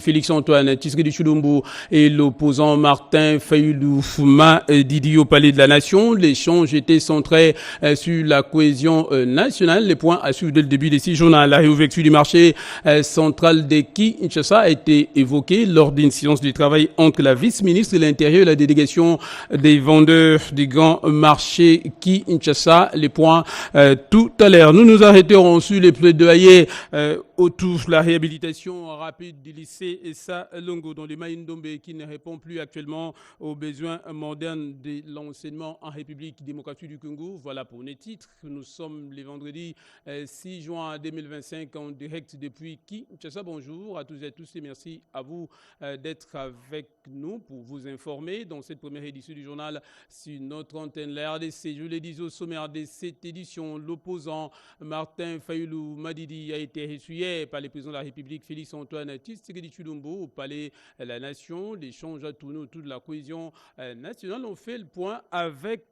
Félix-Antoine Tshisekedi Tshilombo et l'opposant Martin Fayulu Didi au Palais de la Nation. L'échange était centré sur la cohésion nationale. Les points à suivre dès le début des 6 journaux. La réouverture du marché central de Kinshasa a été évoquée lors d'une séance de travail entre la vice-ministre de l'Intérieur et la délégation des vendeurs du grand marché Kinshasa. Les points tout à l'heure. Nous nous arrêterons sur les plaidoyers autour de la réhabilitation rapide du lycée Essa Longo dans le Maïndombe qui ne répond plus actuellement aux besoins modernes de l'enseignement en République démocratique du Congo. Voilà pour les titres. Nous sommes le vendredi 6 juin 2025 en direct depuis Kinshasa. Bonjour à tous et à tous et merci à vous d'être avec nous pour vous informer dans cette première édition du journal sur notre antenne. La RDC, je l'ai dit au sommaire de cette édition, l'opposant Martin Fayulu Madidi a été reçu hier par le président de la République Félix-Antoine Tshisekedi Tshilombo au Palais de la Nation. L'échange a tourné autour de la cohésion nationale. On fait le point avec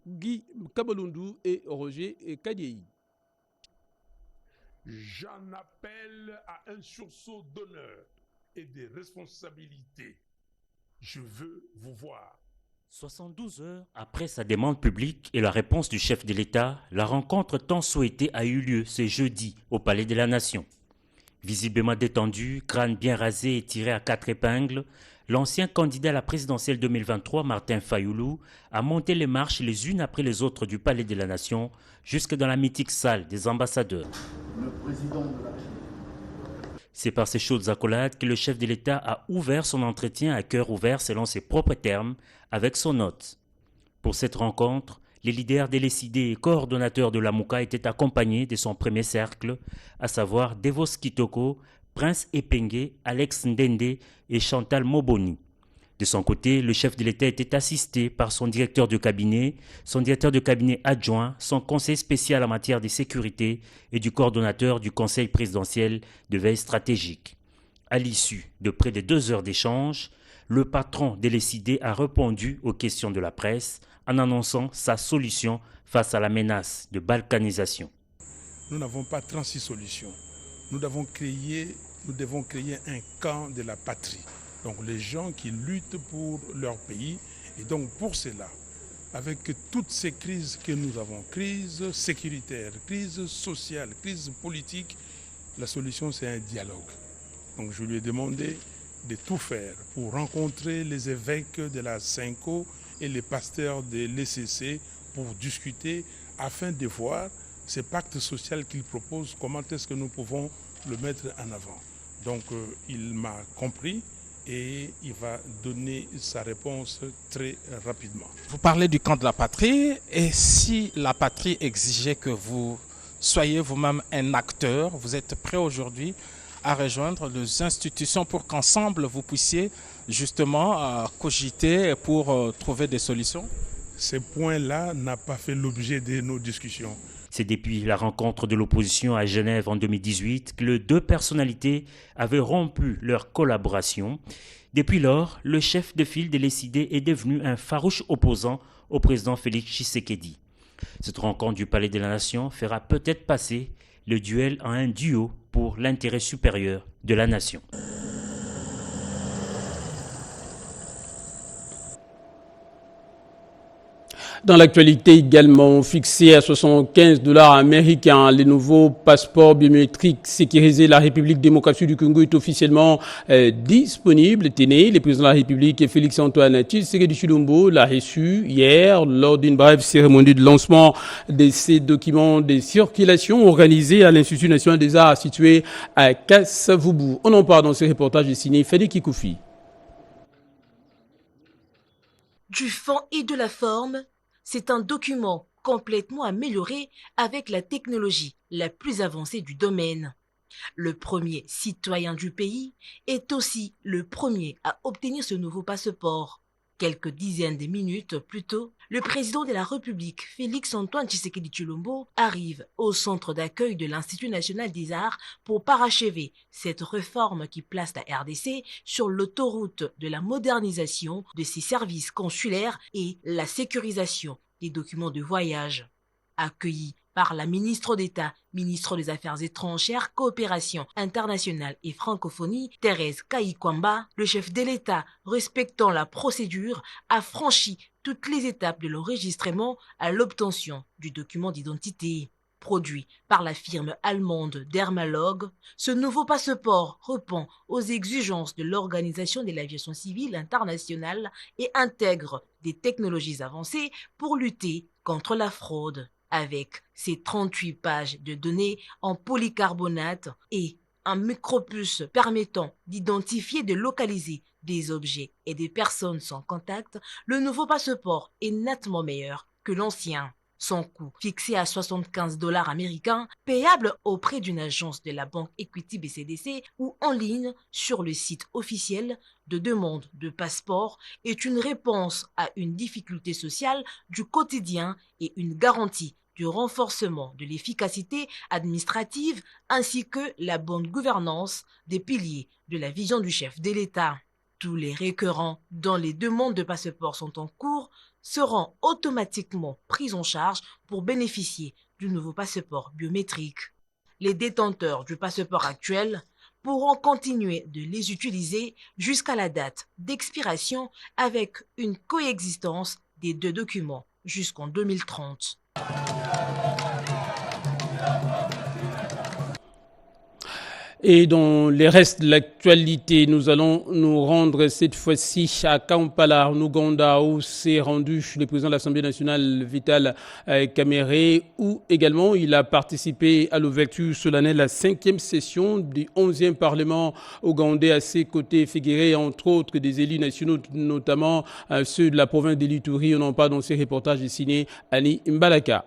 Guy Kabalundu et Roger Kadiei. J'en appelle à un sursaut d'honneur et de responsabilité. Je veux vous voir. 72 heures après sa demande publique et la réponse du chef de l'État, la rencontre tant souhaitée a eu lieu ce jeudi au Palais de la Nation. Visiblement détendu, crâne bien rasé et tiré à 4 épingles, l'ancien candidat à la présidentielle 2023, Martin Fayulu, a monté les marches les unes après les autres du Palais de la Nation jusque dans la mythique salle des ambassadeurs. Le président de la République. C'est par ces chaudes accolades que le chef de l'État a ouvert son entretien à cœur ouvert selon ses propres termes avec son hôte. Pour cette rencontre, les leaders délécidés et coordonnateurs de la Mouka étaient accompagnés de son premier cercle, à savoir Devos Kitoko, Prince Epenge, Alex Ndende et Chantal Moboni. De son côté, le chef de l'État était assisté par son directeur de cabinet adjoint, son conseiller spécial en matière de sécurité et du coordonnateur du conseil présidentiel de veille stratégique. À l'issue de près de 2 heures d'échange, le patron délécidé a répondu aux questions de la presse en annonçant sa solution face à la menace de balkanisation. Nous n'avons pas 36 solutions. Nous devons créer un camp de la patrie. Donc les gens qui luttent pour leur pays. Et donc pour cela, avec toutes ces crises que nous avons, crise sécuritaire, crise sociale, crise politique, la solution c'est un dialogue. Donc je lui ai demandé de tout faire pour rencontrer les évêques de la Cinco et les pasteurs de l'ECC pour discuter afin de voir ce pacte social qu'il propose, comment est-ce que nous pouvons le mettre en avant. Donc il m'a compris et il va donner sa réponse très rapidement. Vous parlez du camp de la patrie, et si la patrie exigeait que vous soyez vous-même un acteur, vous êtes prêt aujourd'hui à rejoindre les institutions pour qu'ensemble vous puissiez justement cogiter pour trouver des solutions? Ce point-là n'a pas fait l'objet de nos discussions. C'est depuis la rencontre de l'opposition à Genève en 2018 que les 2 personnalités avaient rompu leur collaboration. Depuis lors, le chef de file délécidé est devenu un farouche opposant au président Félix Tshisekedi. Cette rencontre du Palais de la Nation fera peut-être passer le duel en un duo pour l'intérêt supérieur de la nation. Dans l'actualité également, fixé à $75 américains, les nouveaux passeports biométriques sécurisés, la République démocratique du Congo est officiellement disponible. Le président de la République, Félix-Antoine Tshisekedi Tshilombo, l'a reçu hier lors d'une brève cérémonie de lancement de ces documents de circulation organisés à l'Institut national des arts situé à Kassavubu. On en parle dans ce reportage de signé Fadi Kikoufi. Du fond et de la forme, c'est un document complètement amélioré avec la technologie la plus avancée du domaine. Le premier citoyen du pays est aussi le premier à obtenir ce nouveau passeport. Quelques dizaines de minutes plus tôt, le président de la République, Félix-Antoine Tshisekedi Tshilombo, arrive au centre d'accueil de l'Institut national des arts pour parachever cette réforme qui place la RDC sur l'autoroute de la modernisation de ses services consulaires et la sécurisation des documents de voyage. Accueilli par la ministre d'État, ministre des Affaires étrangères, coopération internationale et francophonie, Thérèse Kayikwamba, le chef de l'État, respectant la procédure, a franchi toutes les étapes de l'enregistrement à l'obtention du document d'identité. Produit par la firme allemande Dermalog, ce nouveau passeport répond aux exigences de l'Organisation de l'aviation civile internationale et intègre des technologies avancées pour lutter contre la fraude. Avec ses 38 pages de données en polycarbonate et un micropuce permettant d'identifier et de localiser des objets et des personnes sans contact, le nouveau passeport est nettement meilleur que l'ancien. Son coût, fixé à 75 $ américains, payable auprès d'une agence de la banque Equity BCDC ou en ligne sur le site officiel de demande de passeport, est une réponse à une difficulté sociale du quotidien et une garantie du renforcement de l'efficacité administrative ainsi que la bonne gouvernance des piliers de la vision du chef de l'État. Tous les récurrents dont les demandes de passeport sont en cours seront automatiquement pris en charge pour bénéficier du nouveau passeport biométrique. Les détenteurs du passeport actuel pourront continuer de les utiliser jusqu'à la date d'expiration avec une coexistence des deux documents jusqu'en 2030. Et dans les restes de l'actualité, nous allons nous rendre cette fois-ci à Kampala, en Ouganda, où s'est rendu le président de l'Assemblée nationale, Vital Kamerhe, où également il a participé à l'ouverture solennelle de la 5e session du 11e Parlement ougandais. À ses côtés figuraient entre autres des élus nationaux, notamment ceux de la province de l'Ituri. On en parle dans ces reportages signés Annie Mbalaka.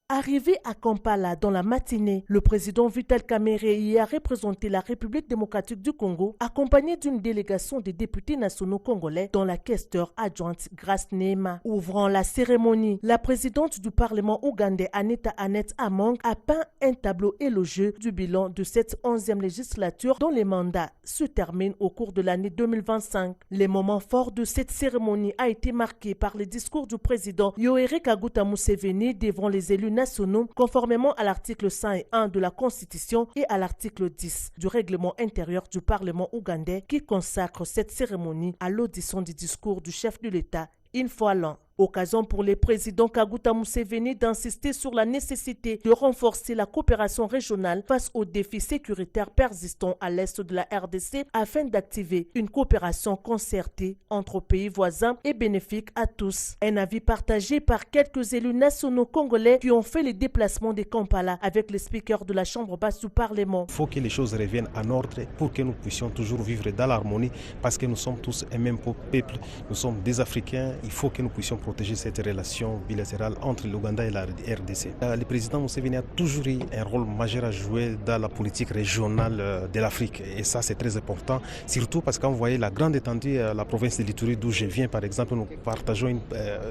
Arrivé à Kampala dans la matinée, le président Vital Kamerhe y a représenté la République démocratique du Congo, accompagné d'une délégation des députés nationaux congolais, dont la questeure adjointe Grace Neema. Ouvrant la cérémonie, la présidente du Parlement ougandais, Anita Annette Among, a peint un tableau élogieux du bilan de cette 11e législature dont les mandats se terminent au cours de l'année 2025. Les moments forts de cette cérémonie a été marqué par les discours du président Yoweri Kaguta Museveni devant les élus nationaux, conformément à l'article 101 de la Constitution et à l'article 10 du règlement intérieur du Parlement ougandais qui consacre cette cérémonie à l'audition du discours du chef de l'État une fois l'an. Occasion pour le président Kaguta Museveni d'insister sur la nécessité de renforcer la coopération régionale face aux défis sécuritaires persistants à l'est de la RDC afin d'activer une coopération concertée entre pays voisins et bénéfique à tous. Un avis partagé par quelques élus nationaux congolais qui ont fait les déplacements de Kampala avec le speaker de la Chambre basse du Parlement. Il faut que les choses reviennent en ordre pour que nous puissions toujours vivre dans l'harmonie parce que nous sommes tous un même peuple, nous sommes des Africains, il faut que nous puissions protéger cette relation bilatérale entre l'Ouganda et la RDC. Le président Museveni a toujours eu un rôle majeur à jouer dans la politique régionale de l'Afrique et ça c'est très important, surtout parce qu'on voyait la grande étendue, la province de l'Ituri d'où je viens par exemple, nous partageons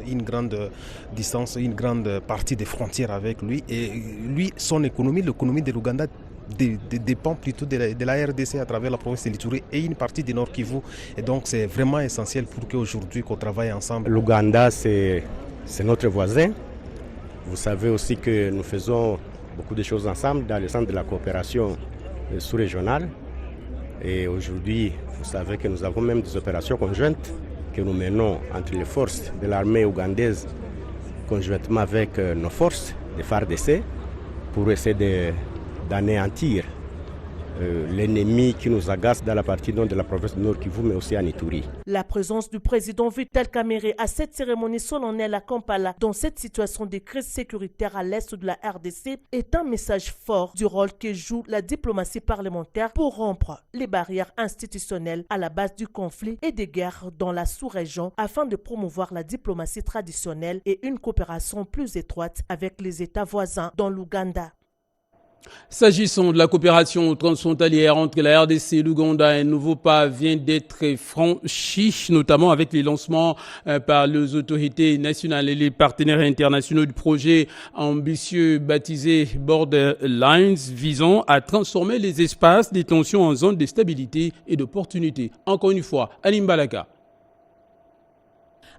une grande distance, une grande partie des frontières avec lui et lui, son économie, l'économie de l'Ouganda dépend plutôt de la RDC à travers la province de l'Ituri et une partie du Nord Kivu. Et donc c'est vraiment essentiel pour qu'aujourd'hui qu'on travaille ensemble. L'Ouganda c'est notre voisin. Vous savez aussi que nous faisons beaucoup de choses ensemble dans le centre de la coopération sous-régionale. Et aujourd'hui, vous savez que nous avons même des opérations conjointes que nous menons entre les forces de l'armée ougandaise conjointement avec nos forces, les FARDC, pour essayer d'anéantir l'ennemi qui nous agace dans la partie nord de la province du Nord Kivu, mais aussi en Ituri. La présence du président Vital Kamerhe à cette cérémonie solennelle à Kampala, dans cette situation de crise sécuritaire à l'est de la RDC, est un message fort du rôle que joue la diplomatie parlementaire pour rompre les barrières institutionnelles à la base du conflit et des guerres dans la sous-région afin de promouvoir la diplomatie traditionnelle et une coopération plus étroite avec les États voisins dans l'Ouganda. S'agissant de la coopération transfrontalière entre la RDC et l'Ouganda, un nouveau pas vient d'être franchi, notamment avec les lancements par les autorités nationales et les partenaires internationaux du projet ambitieux baptisé Borderlines, visant à transformer les espaces de tension en zones de stabilité et d'opportunité. Encore une fois, Alim Balaka.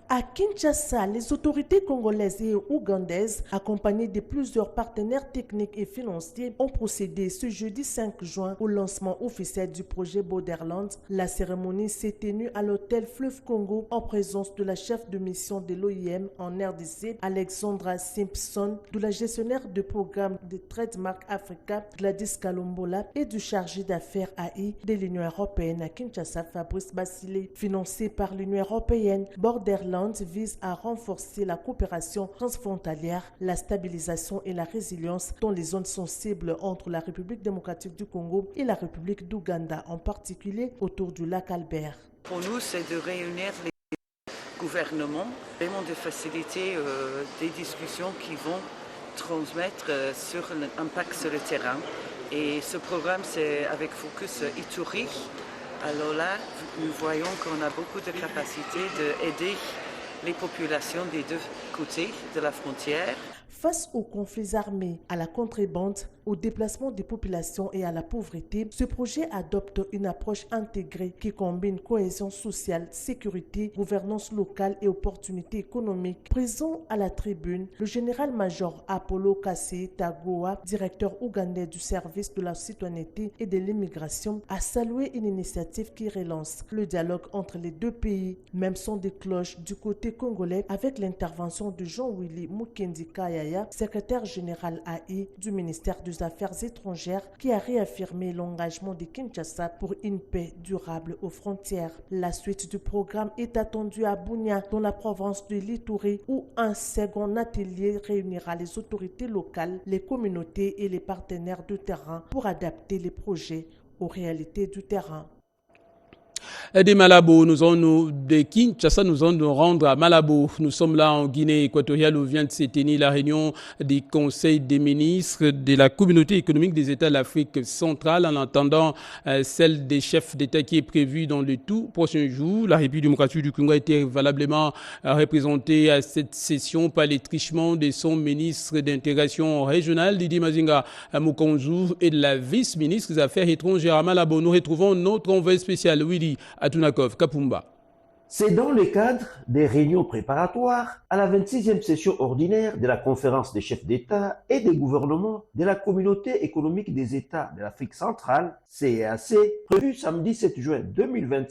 À Kinshasa, les autorités congolaises et ougandaises, accompagnées de plusieurs partenaires techniques et financiers, ont procédé ce jeudi 5 juin au lancement officiel du projet Borderlands. La cérémonie s'est tenue à l'hôtel Fleuve Congo en présence de la chef de mission de l'OIM en RDC, Alexandra Simpson, de la gestionnaire de programme de Trademark Africa, Gladys Kalombola, et du chargé d'affaires AI de l'Union européenne à Kinshasa, Fabrice Basile. Financé par l'Union européenne, Borderlands vise à renforcer la coopération transfrontalière, la stabilisation et la résilience dans les zones sensibles entre la République démocratique du Congo et la République d'Ouganda, en particulier autour du lac Albert. Pour nous, c'est de réunir les gouvernements, vraiment de faciliter des discussions qui vont transmettre sur l'impact sur le terrain. Et ce programme, c'est avec focus Ituri. Alors là, nous voyons qu'on a beaucoup de capacité d'aider les populations des deux côtés de la frontière. Face aux conflits armés, à la contrebande, au déplacement des populations et à la pauvreté, ce projet adopte une approche intégrée qui combine cohésion sociale, sécurité, gouvernance locale et opportunités économiques. Présent à la tribune, le général-major Apollo Kassé Tagoa, directeur ougandais du service de la citoyenneté et de l'immigration, a salué une initiative qui relance le dialogue entre les deux pays. Même son des cloches du côté congolais avec l'intervention de Jean-Willy Mukendi Kayaya, secrétaire général AI du ministère des Affaires étrangères, qui a réaffirmé l'engagement de Kinshasa pour une paix durable aux frontières. La suite du programme est attendue à Bunia, dans la province de l'Ituri, où un second atelier réunira les autorités locales, les communautés et les partenaires de terrain pour adapter les projets aux réalités du terrain. De Malabo, de Kinshasa, nous allons nous rendre à Malabo. Nous sommes là en Guinée équatoriale où vient de se tenir la réunion des conseils des ministres de la communauté économique des États de l'Afrique centrale, en attendant celle des chefs d'État qui est prévue dans les tout prochains jours. La République démocratique du Congo a été valablement représentée à cette session par les trichements de son ministre d'intégration régionale, Didi Mazinga Mukonzu, et de la vice-ministre des Affaires étrangères à Malabo. Nous retrouvons notre envoyé spécial, Willy Atunakov Kapumba. C'est dans le cadre des réunions préparatoires à la 26e session ordinaire de la conférence des chefs d'État et des gouvernements de la communauté économique des États de l'Afrique centrale, CEAC, prévue samedi 7 juin 2020,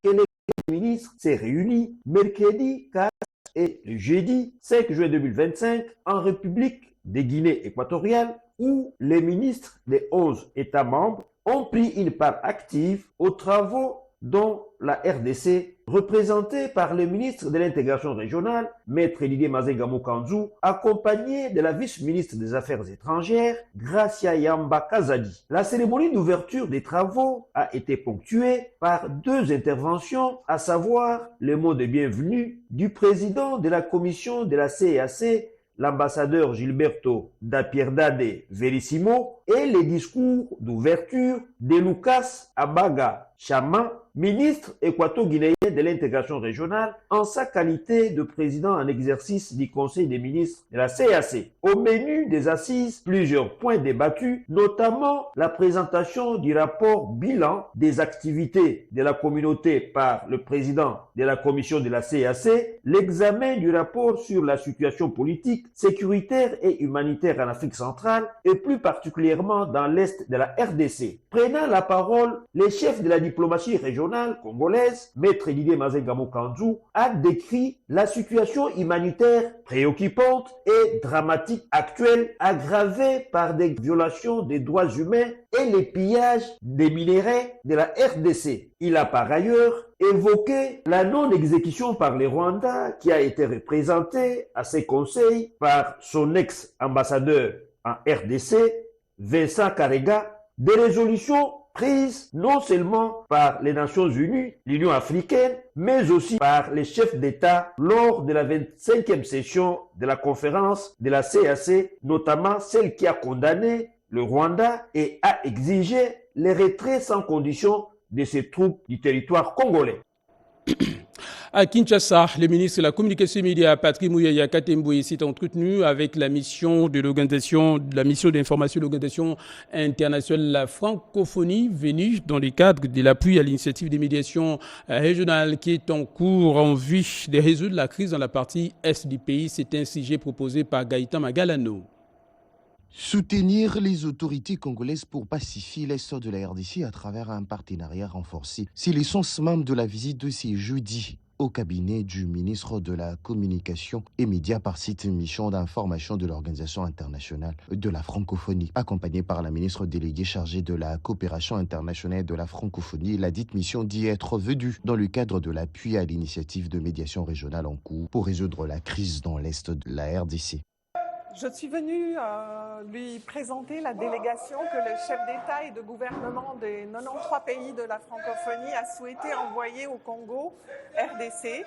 que les ministres s'est réunis mercredi 4 et le jeudi 5 juin 2025 en République de Guinée équatoriale, où les ministres des 11 États membres ont pris une part active aux travaux dont la RDC, représentée par le ministre de l'intégration régionale, Maître Didier Mazenga Mukonzu, accompagné de la vice-ministre des Affaires étrangères, Gracia Yamba Kazadi. La cérémonie d'ouverture des travaux a été ponctuée par deux interventions, à savoir le mot de bienvenue du président de la commission de la CEAC, l'ambassadeur Gilberto da Piedade Verissimo, et les discours d'ouverture de Lucas Abaga Chama, ministre équato-guinéen de l'intégration régionale, en sa qualité de président en exercice du Conseil des ministres de la CEAC. Au menu des assises, plusieurs points débattus, notamment la présentation du rapport bilan des activités de la communauté par le président de la commission de la CEAC, l'examen du rapport sur la situation politique, sécuritaire et humanitaire en Afrique centrale et plus particulièrement dans l'est de la RDC. Prenant la parole, le chef de la diplomatie régionale congolaise, Maître Didier Mazenga Mukonzu, a décrit la situation humanitaire préoccupante et dramatique actuelle, aggravée par des violations des droits humains et les pillages des minéraux de la RDC. Il a par ailleurs évoqué la non-exécution par les Rwandais qui a été représentée à ces conseils par son ex-ambassadeur en RDC, Vincent Karega, des résolutions prises non seulement par les Nations Unies, l'Union africaine, mais aussi par les chefs d'État lors de la 25e session de la conférence de la CEAC, notamment celle qui a condamné le Rwanda et a exigé le retrait sans condition de ces troupes du territoire congolais. À Kinshasa, le ministre de la Communication et des Médias, Patrick Mouyaya Katemboué, s'est entretenu avec la mission d'information de l'Organisation internationale de la francophonie, venue dans le cadre de l'appui à l'initiative des médiations régionales qui est en cours en vue de résoudre la crise dans la partie est du pays. C'est un sujet proposé par Gaëtan Magalano. Soutenir les autorités congolaises pour pacifier l'est de la RDC à travers un partenariat renforcé. C'est l'essence même de la visite de ce jeudi au cabinet du ministre de la Communication et Médias par cette mission d'information de l'Organisation internationale de la francophonie. Accompagnée par la ministre déléguée chargée de la coopération internationale de la francophonie, la dite mission dit être venue dans le cadre de l'appui à l'initiative de médiation régionale en cours pour résoudre la crise dans l'est de la RDC. Je suis venue lui présenter la délégation que le chef d'État et de gouvernement des 93 pays de la francophonie a souhaité envoyer au Congo, RDC,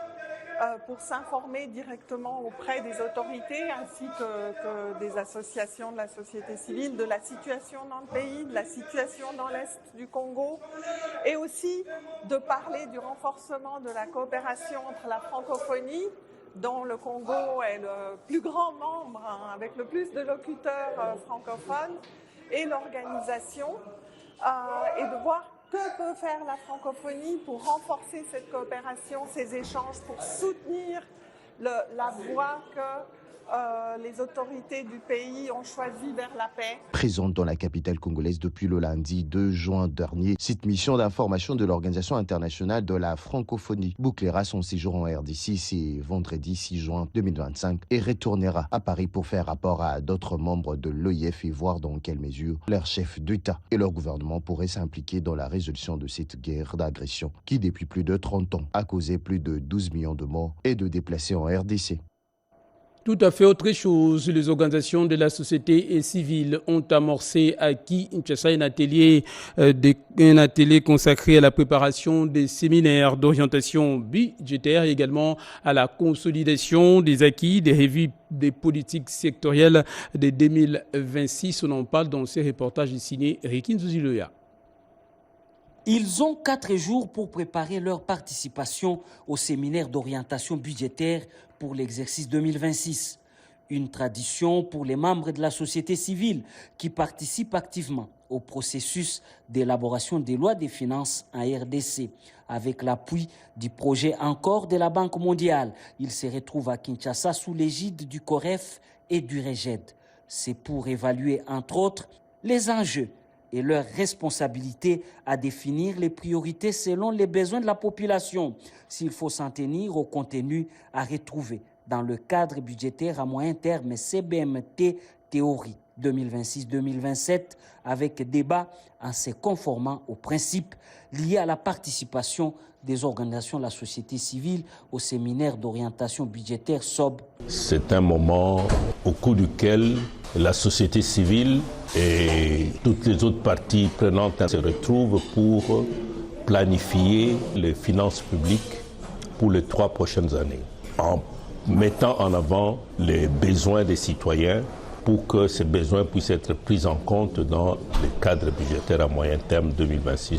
pour s'informer directement auprès des autorités ainsi que des associations de la société civile de la situation dans le pays, de la situation dans l'Est du Congo et aussi de parler du renforcement de la coopération entre la francophonie, dont le Congo est le plus grand membre, avec le plus de locuteurs francophones, et l'organisation, et de voir que peut faire la francophonie pour renforcer cette coopération, ces échanges, pour soutenir la voie que les autorités du pays ont choisi vers la paix. Présente dans la capitale congolaise depuis le lundi 2 juin dernier, cette mission d'information de l'Organisation internationale de la francophonie bouclera son séjour en RDC ce vendredi 6 juin 2025 et retournera à Paris pour faire rapport à d'autres membres de l'OIF et voir dans quelle mesure leurs chefs d'État et leur gouvernement pourraient s'impliquer dans la résolution de cette guerre d'agression qui, depuis plus de 30 ans, a causé plus de 12 millions de morts et de déplacés en RDC. Tout à fait autre chose. Les organisations de la société civile ont amorcé à Kinshasa un atelier consacré à la préparation des séminaires d'orientation budgétaire et également à la consolidation des acquis des revues des politiques sectorielles de 2026. On en parle dans ces reportages signés Rikin Zuziloya. Ils ont 4 jours pour préparer leur participation au séminaire d'orientation budgétaire pour l'exercice 2026. Une tradition pour les membres de la société civile qui participent activement au processus d'élaboration des lois des finances en RDC. Avec l'appui du projet Encore de la Banque mondiale, ils se retrouvent à Kinshasa sous l'égide du COREF et du REGED. C'est pour évaluer, entre autres, les enjeux et leur responsabilité à définir les priorités selon les besoins de la population, s'il faut s'en tenir au contenu à retrouver dans le cadre budgétaire à moyen terme CBMT théorie 2026-2027, avec débat en se conformant aux principes liés à la participation des organisations de la société civile au séminaire d'orientation budgétaire SOB. C'est un moment au cours duquel la société civile et toutes les autres parties prenantes se retrouvent pour planifier les finances publiques pour les 3 prochaines années, en mettant en avant les besoins des citoyens pour que ces besoins puissent être pris en compte dans le cadre budgétaire à moyen terme 2026-2028.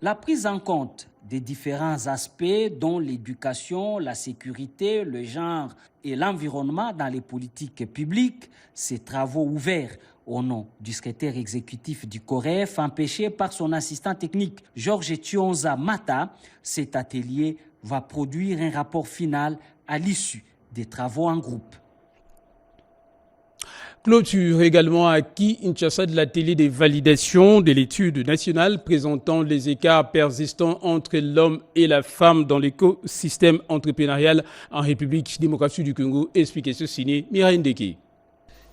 La prise en compte des différents aspects dont l'éducation, la sécurité, le genre et l'environnement dans les politiques publiques, ces travaux ouverts au nom du secrétaire exécutif du COREF, empêché par son assistant technique Georges Tionza Mata, cet atelier va produire un rapport final à l'issue des travaux en groupe. Clôture également à Kinshasa de l'atelier des validations de l'étude nationale présentant les écarts persistants entre l'homme et la femme dans l'écosystème entrepreneurial en République démocratique du Congo. Explication signée Mireille Ndeki.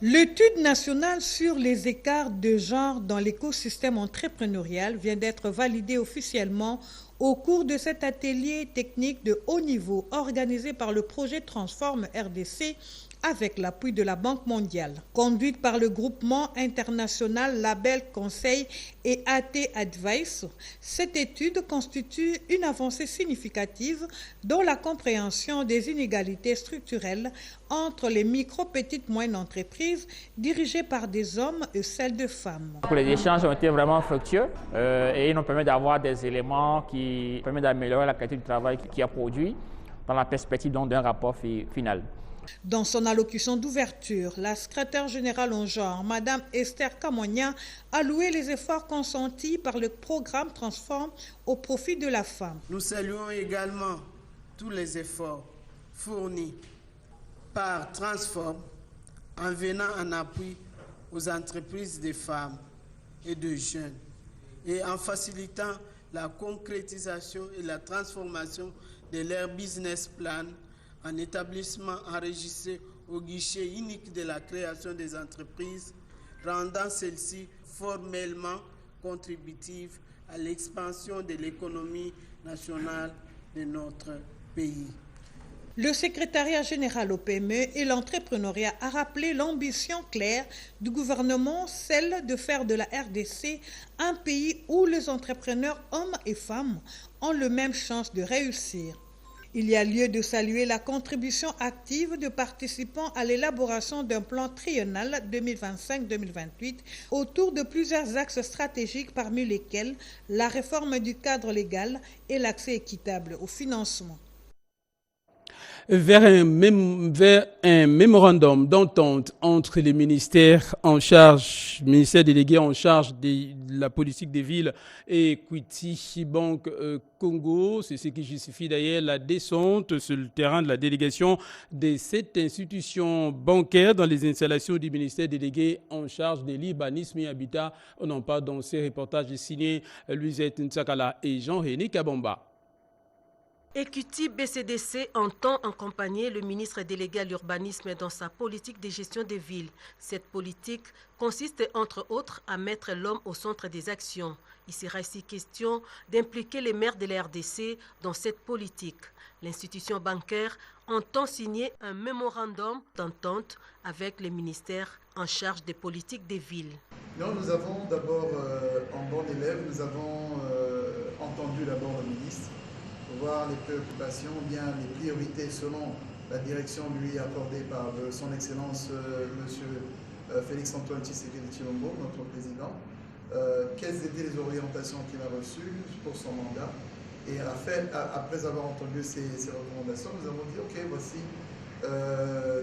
L'étude nationale sur les écarts de genre dans l'écosystème entrepreneurial vient d'être validée officiellement au cours de cet atelier technique de haut niveau organisé par le projet Transforme RDC avec l'appui de la Banque mondiale. Conduite par le groupement international Label Conseil et AT Advice, cette étude constitue une avancée significative dans la compréhension des inégalités structurelles entre les micro, petites, moyennes entreprises dirigées par des hommes et celles de femmes. Les échanges ont été vraiment fructueux et ils nous permettent d'avoir des éléments qui permettent d'améliorer la qualité du travail qui a produit dans la perspective d'un rapport final. Dans son allocution d'ouverture, la secrétaire générale en genre, Mme Esther Kamogna, a loué les efforts consentis par le programme Transform au profit de la femme. Nous saluons également tous les efforts fournis par Transform en venant en appui aux entreprises de femmes et de jeunes et en facilitant la concrétisation et la transformation de leur business plan en établissement enregistré au guichet unique de la création des entreprises, rendant celles-ci formellement contributives à l'expansion de l'économie nationale de notre pays. Le secrétariat général au PME et l'entrepreneuriat a rappelé l'ambition claire du gouvernement, celle de faire de la RDC un pays où les entrepreneurs, hommes et femmes, ont la même chance de réussir. Il y a lieu de saluer la contribution active de participants à l'élaboration d'un plan triennal 2025-2028 autour de plusieurs axes stratégiques parmi lesquels la réforme du cadre légal et l'accès équitable au financement. Vers un mémorandum d'entente entre les ministères délégués en charge de la politique des villes et Equity Bank Congo. C'est ce qui justifie d'ailleurs la descente sur le terrain de la délégation de cette institution bancaire dans les installations du ministère délégué en charge de l'urbanisme et habitat. On en parle dans ces reportages signés Louisette Ntsakala et Jean-René Kabamba. Equity BCDC entend accompagner le ministre délégué à l'urbanisme dans sa politique de gestion des villes. Cette politique consiste entre autres à mettre l'homme au centre des actions. Il sera ici question d'impliquer les maires de la RDC dans cette politique. L'institution bancaire entend signer un mémorandum d'entente avec les ministères en charge des politiques des villes. Non, nous avons d'abord, en bon élève, nous avons entendu d'abord le ministre, voir les préoccupations, bien les priorités selon la direction lui accordée par son Excellence Monsieur Félix Antoine Tshisekedi Tshilombo, notre président. Quelles étaient les orientations qu'il a reçues pour son mandat. Et après avoir entendu ces recommandations, nous avons dit ok, voici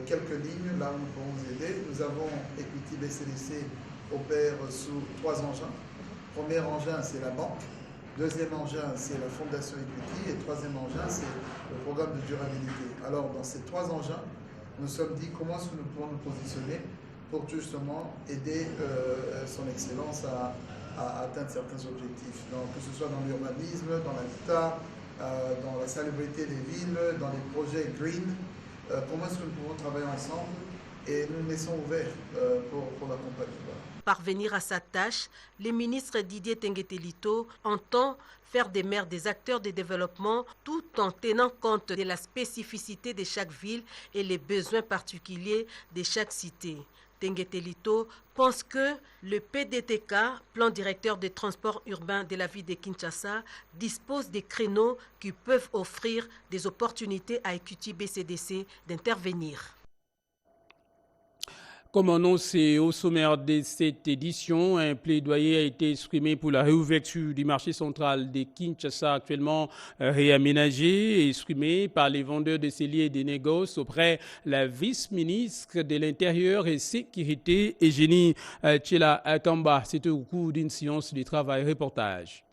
quelques lignes là où nous pouvons vous aider. Nous avons Equity BCDC opère sous 3 engins. Premier engin, c'est la banque. Deuxième engin, c'est la Fondation Equity. Et troisième engin, c'est le programme de durabilité. Alors, dans ces 3 engins, nous nous sommes dit comment est-ce que nous pouvons nous positionner pour justement aider son Excellence à atteindre certains objectifs. Donc, que ce soit dans l'urbanisme, dans l'habitat, dans la salubrité des villes, dans les projets green. Comment est-ce que nous pouvons travailler ensemble et nous laissons ouverts pour l'accompagner. Parvenir à sa tâche, le ministre Didier Tengetelito entend faire des maires des acteurs de développement tout en tenant compte de la spécificité de chaque ville et les besoins particuliers de chaque cité. Tengetelito pense que le PDTK, Plan directeur des transports urbains de la ville de Kinshasa, dispose des créneaux qui peuvent offrir des opportunités à Equity BCDC d'intervenir. Comme annoncé au sommaire de cette édition, un plaidoyer a été exprimé pour la réouverture du marché central de Kinshasa, actuellement réaménagé, exprimé par les vendeurs de celliers et des négoces auprès de la vice-ministre de l'Intérieur et Sécurité, Eugénie Tchela Kamba. C'était au cours d'une séance de travail reportage.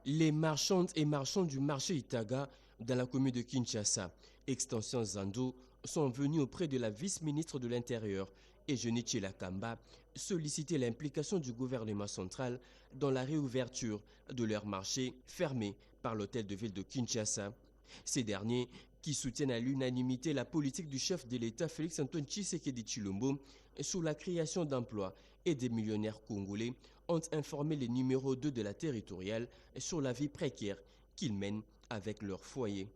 Les marchandes et marchands du marché Itaga dans la commune de Kinshasa, extension Zando, sont venus auprès de la vice-ministre de l'Intérieur, Eugénie Tchela Kamba, solliciter l'implication du gouvernement central dans la réouverture de leur marché fermé par l'hôtel de ville de Kinshasa. Ces derniers, qui soutiennent à l'unanimité la politique du chef de l'État Félix Antoine Tshisekedi Tshilombo sur la création d'emplois et des millionnaires congolais, ont informé les numéros 2 de la territoriale sur la vie précaire qu'ils mènent avec leur foyer.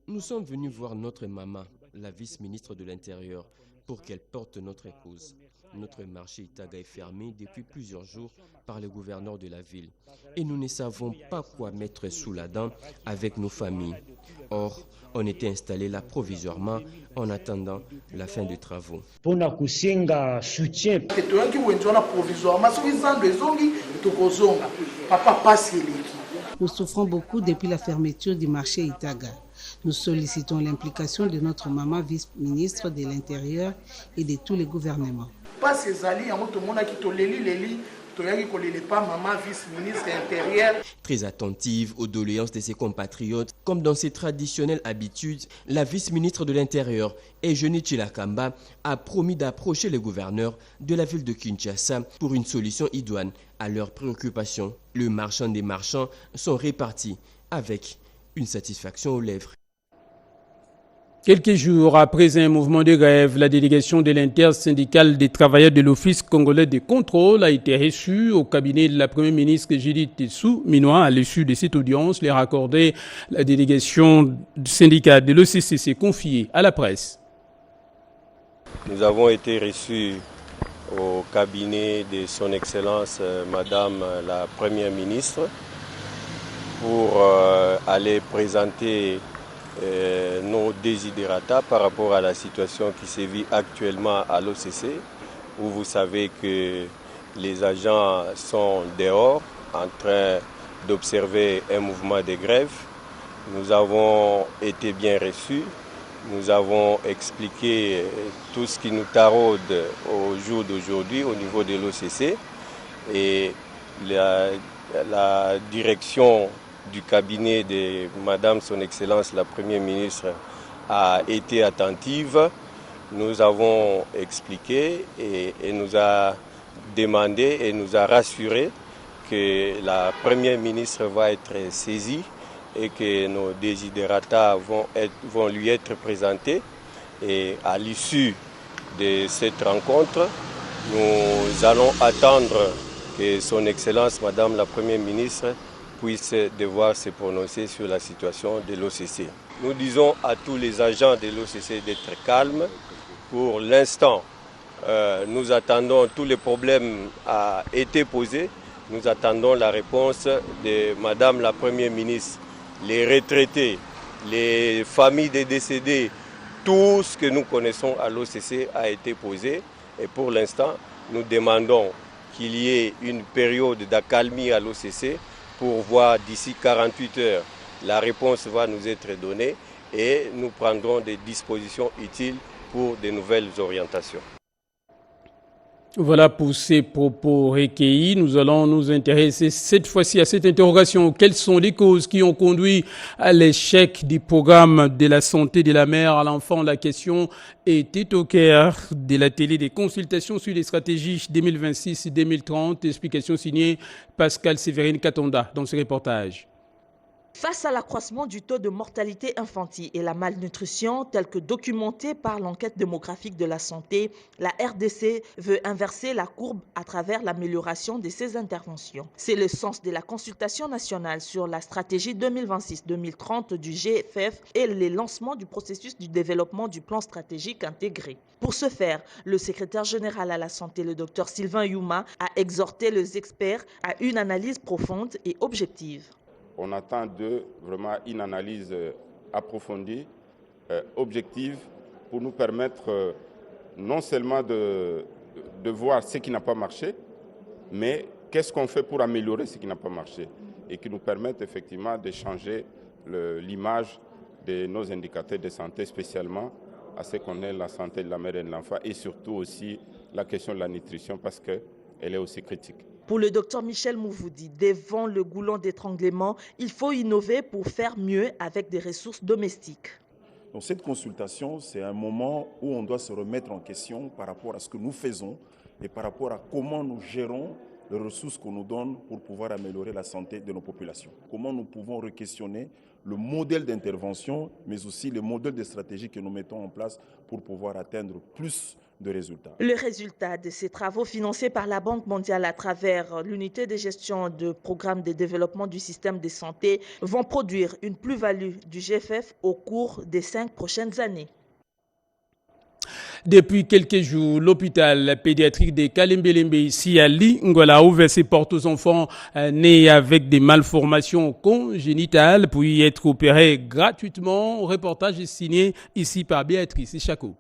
Nous sommes venus voir notre maman, la vice-ministre de l'Intérieur, pour qu'elle porte notre épouse. Notre marché Itaga est fermé depuis plusieurs jours par le gouverneur de la ville et nous ne savons pas quoi mettre sous la dent avec nos familles. Or, on était installé là provisoirement en attendant la fin des travaux. Nous souffrons beaucoup depuis la fermeture du marché Itaga. Nous sollicitons l'implication de notre maman vice-ministre de l'Intérieur et de tous les gouvernements. Très attentive aux doléances de ses compatriotes, comme dans ses traditionnelles habitudes, la vice-ministre de l'Intérieur, Eugénie Tshilakamba, a promis d'approcher les gouverneurs de la ville de Kinshasa pour une solution idoine à leurs préoccupations. Les marchands des marchands sont répartis avec une satisfaction aux lèvres. Quelques jours après un mouvement de grève, la délégation de l'intersyndicale des travailleurs de l'Office congolais de contrôle a été reçue au cabinet de la Première ministre Judith Suminwa. À l'issue de cette audience, les raccordés, la délégation du syndicat de l'OCC s'est confiée à la presse. Nous avons été reçus au cabinet de son Excellence Madame la Première ministre pour aller présenter nos desiderata par rapport à la situation qui se vit actuellement à l'OCC, où vous savez que les agents sont dehors en train d'observer un mouvement de grève. Nous avons été bien reçus, nous avons expliqué tout ce qui nous taraude au jour d'aujourd'hui au niveau de l'OCC et la direction du cabinet de Madame Son Excellence la Première ministre a été attentive. Nous avons expliqué et nous a demandé et nous a rassuré que la Première ministre va être saisie et que nos desiderata vont lui être présentés. Et à l'issue de cette rencontre, nous allons attendre que Son Excellence Madame la Première ministre puisse devoir se prononcer sur la situation de l'OCC. Nous disons à tous les agents de l'OCC d'être calmes. Pour l'instant, nous attendons, tous les problèmes ont été posés. Nous attendons la réponse de Madame la Première ministre. Les retraités, les familles des décédés, tout ce que nous connaissons à l'OCC a été posé. Et pour l'instant, nous demandons qu'il y ait une période d'accalmie à l'OCC pour voir d'ici 48 heures, la réponse va nous être donnée et nous prendrons des dispositions utiles pour de nouvelles orientations. Voilà pour ces propos recueillis. Nous allons nous intéresser cette fois-ci à cette interrogation. Quelles sont les causes qui ont conduit à l'échec du programme de la santé de la mère à l'enfant? La question était au cœur de la télé des consultations sur les stratégies 2026-2030. Explication signée Pascal Séverine Katonda dans ce reportage. Face à l'accroissement du taux de mortalité infantile et la malnutrition, tel que documenté par l'enquête démographique de la santé, la RDC veut inverser la courbe à travers l'amélioration de ses interventions. C'est le sens de la consultation nationale sur la stratégie 2026-2030 du GFF et le lancement du processus du développement du plan stratégique intégré. Pour ce faire, le secrétaire général à la santé, le Dr Sylvain Youma, a exhorté les experts à une analyse profonde et objective. On attend d'eux vraiment une analyse approfondie, objective, pour nous permettre non seulement de voir ce qui n'a pas marché, mais qu'est-ce qu'on fait pour améliorer ce qui n'a pas marché et qui nous permette effectivement de changer l'image de nos indicateurs de santé, spécialement à ce qu'on est la santé de la mère et de l'enfant et surtout aussi la question de la nutrition parce qu'elle est aussi critique. Pour le docteur Michel Mouvoudi, devant le goulot d'étranglement, il faut innover pour faire mieux avec des ressources domestiques. Donc cette consultation, c'est un moment où on doit se remettre en question par rapport à ce que nous faisons et par rapport à comment nous gérons les ressources qu'on nous donne pour pouvoir améliorer la santé de nos populations. Comment nous pouvons re-questionner le modèle d'intervention, mais aussi le modèle de stratégie que nous mettons en place pour pouvoir atteindre plus de résultats. Le résultat de ces travaux financés par la Banque mondiale à travers l'unité de gestion de programme de développement du système de santé vont produire une plus-value du GFF au cours des 5 prochaines années. Depuis quelques jours, l'hôpital pédiatrique de Kalembelembe ici à Lingola a ouvert ses portes aux enfants nés avec des malformations congénitales pour y être opérés gratuitement. Reportage est signé ici par Béatrice Chaco.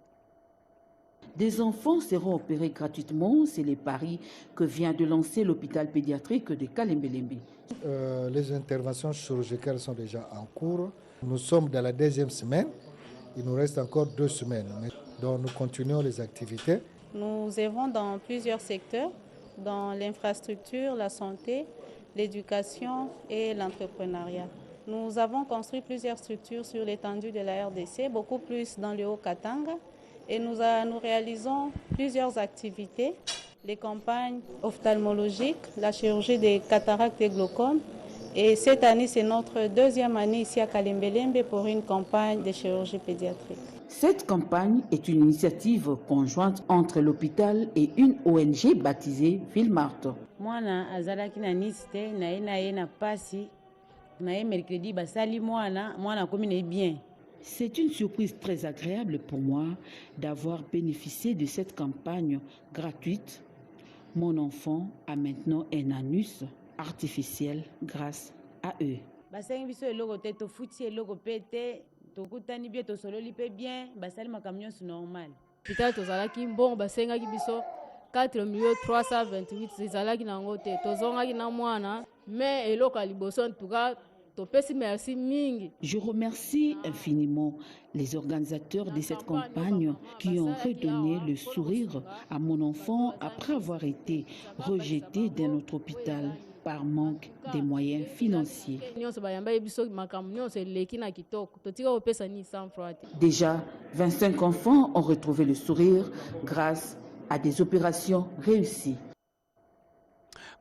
Des enfants seront opérés gratuitement, c'est les paris que vient de lancer l'hôpital pédiatrique de Kalembelembe. Les interventions chirurgicales sont déjà en cours. Nous sommes dans la 2e semaine, il nous reste encore 2 semaines. Donc nous continuons les activités. Nous œuvrons dans plusieurs secteurs, dans l'infrastructure, la santé, l'éducation et l'entrepreneuriat. Nous avons construit plusieurs structures sur l'étendue de la RDC, beaucoup plus dans le Haut-Katanga. Et nous réalisons plusieurs activités, les campagnes ophtalmologiques, la chirurgie des cataractes et glaucomes. Et cette année, c'est notre 2e année ici à Kalembelembe pour une campagne de chirurgie pédiatrique. Cette campagne est une initiative conjointe entre l'hôpital et une ONG baptisée Villemarte. Mwana azalaki na nisite na pasi na mercredi basali mwana komi na bien. C'est une surprise très agréable pour moi d'avoir bénéficié de cette campagne gratuite. Mon enfant a maintenant un anus artificiel grâce à eux. Basengi biso eloko te to futi eloko pete to kutani bien to sololi pe bien basali makamyon su normal. Hôpital tozalaki bon basengaki biso 4,328 ezalaki nango te tozongaki na mwana mais eloko liboso en tout cas. Merci mingi. Je remercie infiniment les organisateurs de cette campagne qui ont redonné le sourire à mon enfant après avoir été rejeté dans notre hôpital par manque de moyens financiers. Déjà, 25 enfants ont retrouvé le sourire grâce à des opérations réussies.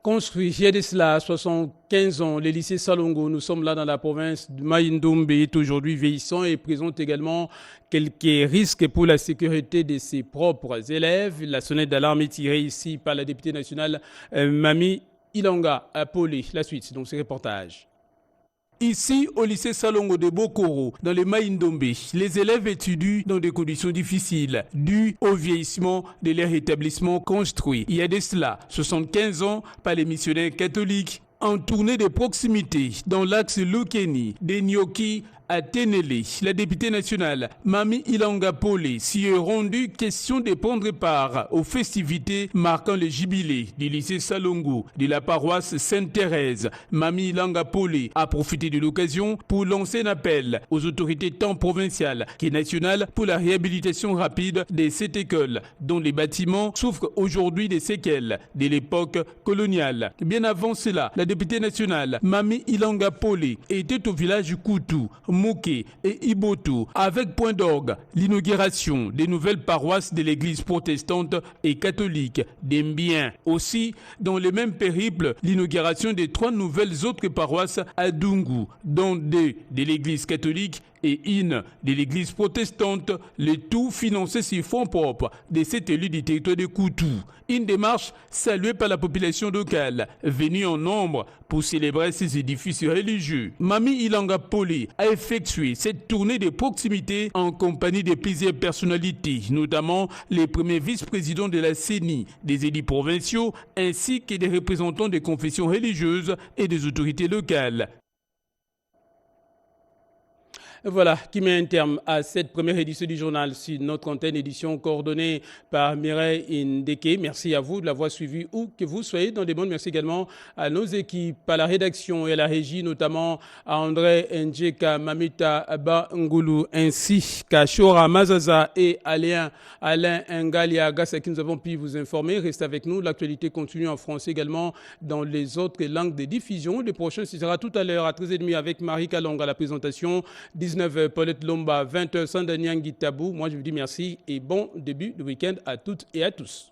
Construit il y a de cela 75 ans, le lycée Salongo, nous sommes là dans la province de Maïndombe, est aujourd'hui vieillissant et présente également quelques risques pour la sécurité de ses propres élèves. La sonnette d'alarme est tirée ici par la députée nationale Mami Ilanga Apolé. La suite, donc, ce reportage. Ici, au lycée Salongo de Bokoro, dans le Maïndombe, les élèves étudient dans des conditions difficiles, dues au vieillissement de leur établissement construit. Il y a de cela 75 ans par les missionnaires catholiques en tournée de proximité dans l'axe Lukeni, des Nyoki à Ténélé. La députée nationale Mami Ilanga Polé s'y est rendue question de prendre part aux festivités marquant le jubilé du lycée Salongo de la paroisse Sainte-Thérèse. Mami Ilanga Polé a profité de l'occasion pour lancer un appel aux autorités tant provinciales que nationales pour la réhabilitation rapide de cette école dont les bâtiments souffrent aujourd'hui des séquelles de l'époque coloniale. Bien avant cela, la députée nationale Mami Ilanga Polé était au village Koutou, Moké et Iboto, avec point d'orgue l'inauguration des nouvelles paroisses de l'église protestante et catholique d'Embien. Aussi, dans le même périple, l'inauguration des 3 nouvelles autres paroisses à Dungu, dont 2 de l'église catholique et une de l'église protestante, le tout financé sur fonds propres de cet élu du territoire de Koutou. Une démarche saluée par la population locale, venue en nombre pour célébrer ces édifices religieux. Mami Ilanga Polé a effectué cette tournée de proximité en compagnie de plusieurs personnalités, notamment les premiers vice-présidents de la CENI, des élus provinciaux, ainsi que des représentants des confessions religieuses et des autorités locales. Voilà qui met un terme à cette première édition du journal sur notre antenne, édition coordonnée par Mireille Ndeke. Merci à vous de l'avoir suivi où que vous soyez dans les mondes. Merci également à nos équipes, à la rédaction et à la régie, notamment à André Ndjeka, Mamita Bangulu, ainsi qu'à Shora Mazaza et Alain Ngalia Gassa qui nous avons pu vous informer. Restez avec nous, l'actualité continue en français également dans les autres langues de diffusion. Le prochain, ce sera tout à l'heure à 13h30 avec Marie Kalonga à la présentation. 19h, Paulette Lomba, 20h, Sandaniangi Tabou. Moi, je vous dis merci et bon début de week-end à toutes et à tous.